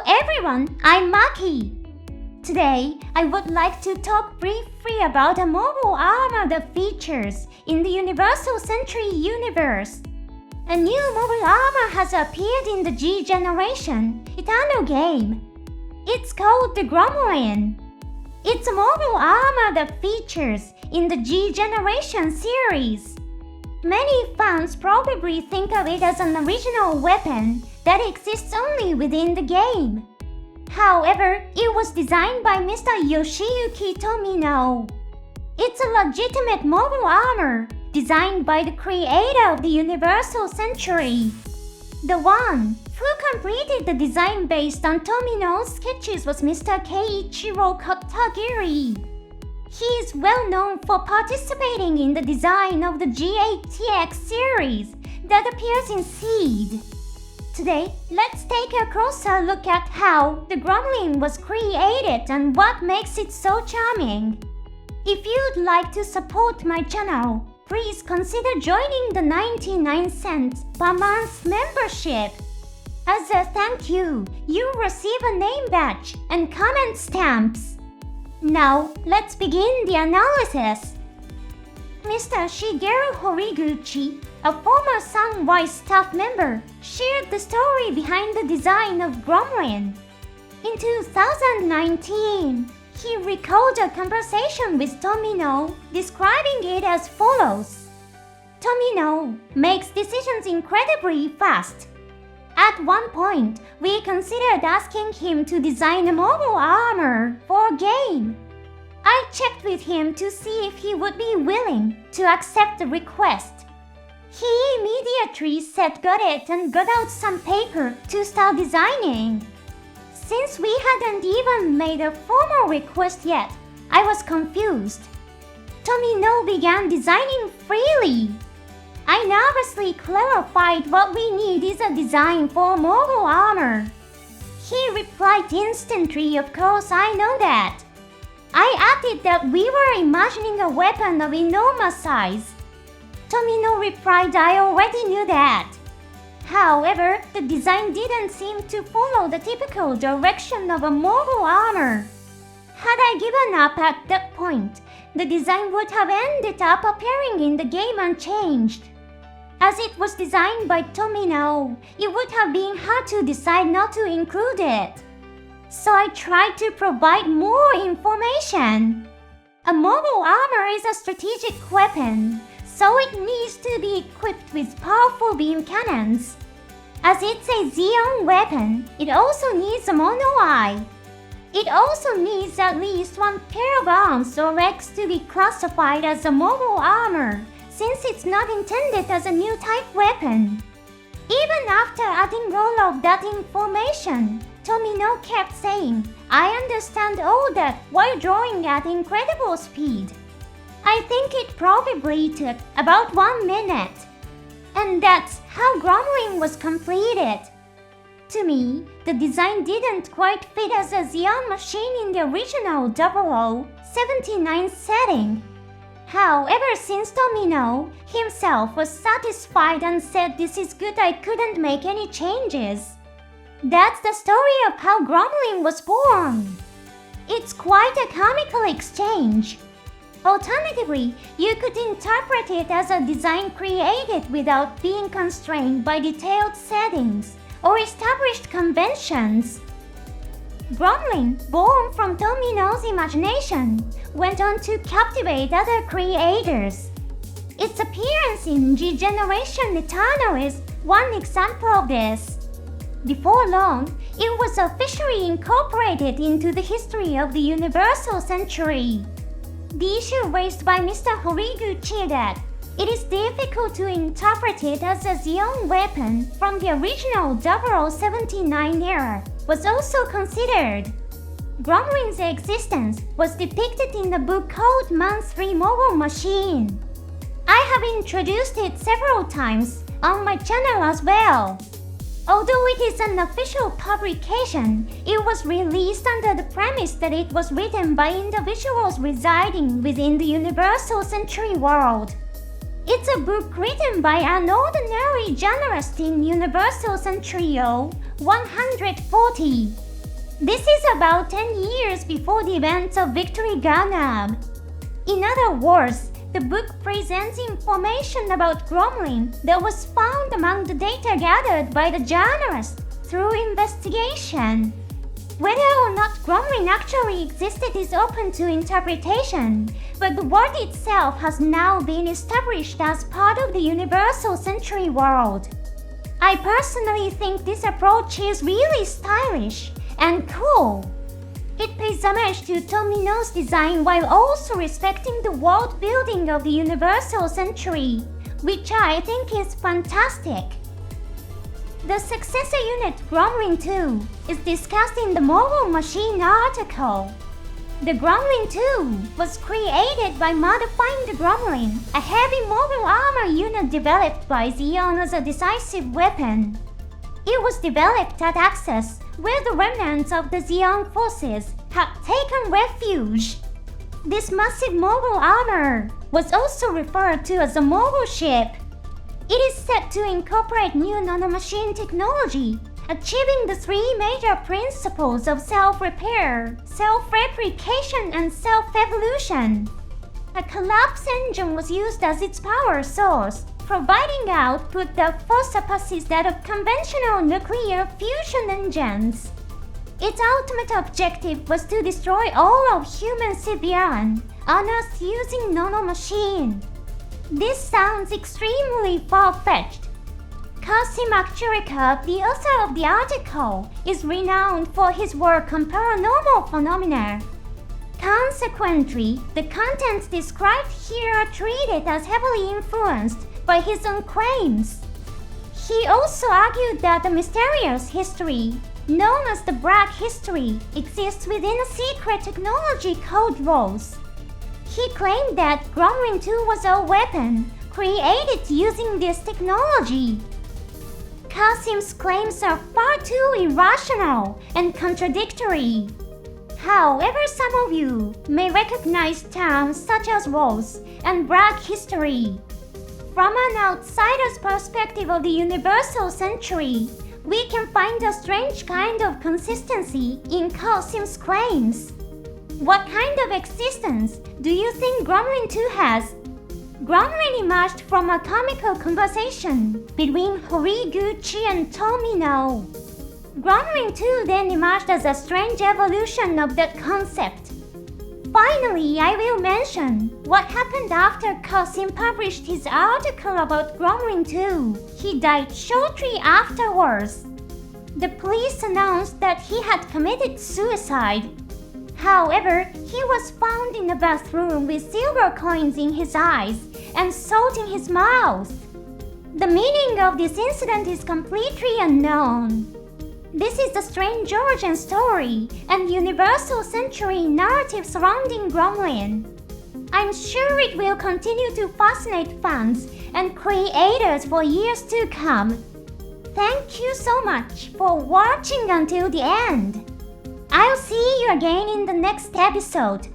everyone, I'm Maki. Today, I would like to talk briefly about a mobile armor that features in the Universal Century universe. A new mobile armor has appeared in the G Generation Eternal game. It's called the GROMLIN. It's a mobile armor that features in the G Generation series. Many fans probably think of it as an original weapon that exists only within the game. However, it was designed by Mr. Yoshiyuki Tomino. It's a legitimate mobile armor designed by the creator of the Universal Century. The one who completed the design based on Tomino's sketches was Mr. Keiichiro Katagiri. He is well known for participating in the design of the GATX series that appears in Seed. Today, let's take a closer look at how the GROMLIN was created and what makes it so charming. If you'd like to support my channel, please consider joining the 99 cents per month membership. As a thank you, you'll receive a name badge and comment stamps. Now, let's begin the analysis. Mr. Shigeru Horiguchi, a former Sunwise staff member, shared the story behind the design of GROMLIN. In 2019, he recalled a conversation with Tomino, describing it as follows. Tomino makes decisions incredibly fast. At one point, we considered asking him to design a mobile armor for a game. I checked with him to see if he would be willing to accept the request. He immediately said got it and got out some paper to start designing. Since we hadn't even made a formal request yet, I was confused. Tomino began designing freely. I nervously clarified what we need is a design for mobile armor. He replied instantly, of course I know that. I added that we were imagining a weapon of enormous size. Tomino replied I already knew that. However, the design didn't seem to follow the typical direction of a mobile armor. Had I given up at that point, the design would have ended up appearing in the game unchanged. As it was designed by Tomino, it would have been hard to decide not to include it. So I tried to provide more information. A mobile armor is a strategic weapon, so it needs to be equipped with powerful beam cannons. As it's a Xeon weapon, it also needs a mono eye. It also needs at least one pair of arms or legs to be classified as a mobile armor, since it's not intended as a new type weapon. Even after adding all of that information, Tomino kept saying, I understand all that while drawing at incredible speed. I think it probably took about 1 minute. And that's how GROMLIN was completed. To me, the design didn't quite fit as a Xeon machine in the original 0079 setting. However, since Tomino himself was satisfied and said this is good, I couldn't make any changes. That's the story of how GROMLIN was born. It's quite a comical exchange. Alternatively, you could interpret it as a design created without being constrained by detailed settings or established conventions. GROMLIN, born from Tomino's imagination, went on to captivate other creators. Its appearance in G Generation Eternal is one example of this. Before long, it was officially incorporated into the history of the Universal Century. The issue raised by Mr. Horiguchi that it is difficult to interpret it as a Xeon weapon from the original 0079 era was also considered. GROMLIN's existence was depicted in the book called Monthly Mobile Machine. I have introduced it several times on my channel as well. Although it is an official publication, it was released under the premise that it was written by individuals residing within the Universal Century world. It's a book written by an ordinary journalist in Universal Century 140. This is about 10 years before the events of Victory Gundam. In other words, the book presents information about GROMLIN that was found among the data gathered by the journalist through investigation. Whether or not GROMLIN actually existed is open to interpretation, but the word itself has now been established as part of the universal century world. I personally think this approach is really stylish and cool. It pays homage to Tomino's design while also respecting the world building of the universal century, which I think is fantastic. The successor unit GROMLIN 2 is discussed in the Mobile Machine article. The GROMLIN 2 was created by modifying the GROMLIN, a heavy mobile armor unit developed by Zeon as a decisive weapon. It was developed at Axis, where the remnants of the Zeon forces had taken refuge. This massive mobile armor was also referred to as a mobile ship. It is said to incorporate new nanomachine technology, achieving the three major principles of self-repair, self-replication, and self-evolution. A collapse engine was used as its power source, providing output that far surpasses that of conventional nuclear fusion engines. Its ultimate objective was to destroy all of human civilian on Earth using nanomachine. This sounds extremely far-fetched. Kasim Akchurika, the author of the article, is renowned for his work on paranormal phenomena. Consequently, the contents described here are treated as heavily influenced by his own claims. He also argued that the mysterious history, known as the Black History, exists within a secret technology called ROSE. He claimed that GROMLIN 2 was a weapon created using this technology. Kasim's claims are far too irrational and contradictory. However, some of you may recognize terms such as ROSE and Black History. From an outsider's perspective of the universal century, we can find a strange kind of consistency in Kasim's claims. What kind of existence do you think GROMLIN 2 has? GROMLIN emerged from a comical conversation between Horiguchi and Tomino. GROMLIN 2 then emerged as a strange evolution of that concept. Finally, I will mention what happened after Kasim published his article about GROMLIN 2. He died shortly afterwards. The police announced that he had committed suicide. However, he was found in a bathroom with silver coins in his eyes and salt in his mouth. The meaning of this incident is completely unknown. This is the strange origin story and universal century narrative surrounding GROMLIN. I'm sure it will continue to fascinate fans and creators for years to come. Thank you so much for watching until the end. I'll see you again in the next episode.